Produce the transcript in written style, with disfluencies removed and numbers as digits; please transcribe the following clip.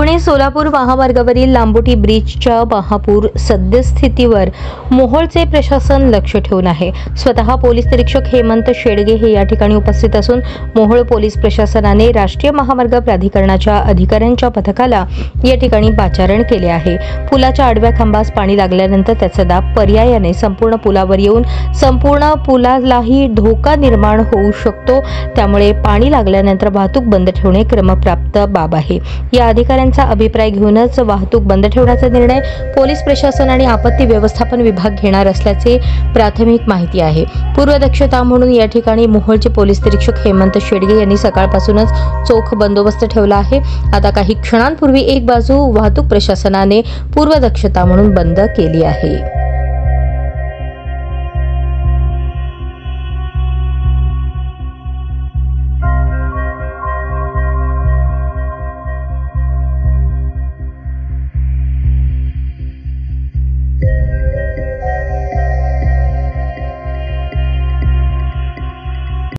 पुणे सोलापूर महामार्गावरील लांबोटी ब्रिजच्या महापूर सद्यस्थितीवर मोहोळचे प्रशासन लक्ष ठेवून आहे। स्वतः पोलीस निरीक्षक हेमंत शेडगे हे या ठिकाणी उपस्थित असून मोहोळ पोलीस प्रशासनाने राष्ट्रीय महामार्ग प्राधिकरणाच्या अधिकाऱ्यांच्या पथकाला या ठिकाणी पाचारण केले आहे। पुलाच्या आडव्या खांबास पाणी लागल्यानंतर त्याचा दाब पर्यायाने संपूर्ण पुलावर येऊन संपूर्ण पुलालाही धोका निर्माण होऊ शकतो, त्यामुळे पाणी लागल्यानंतर वाहतूक बंद ठेवणे क्रमप्राप्त बाब आहे। या अधिकाऱ्यांचा अभिप्राय घेऊनच वाहतूक बंद ठेवण्याचा निर्णय पोलीस प्रशासन आणि आपत्ती व्यवस्थापन विभाग घेणार असल्याचे प्राथमिक माहिती आहे। पूर्वदक्षता म्हणून या ठिकाणी मोहोळचे पोलीस निरीक्षक हेमंत शेडगे यांनी सकाळपासूनच चोख बंदोबस्त ठेवला आहे। आता काही क्षणांपूर्वी एक बाजू वाहतूक प्रशासनाने पूर्वदक्षता म्हणून बंद केली आहे।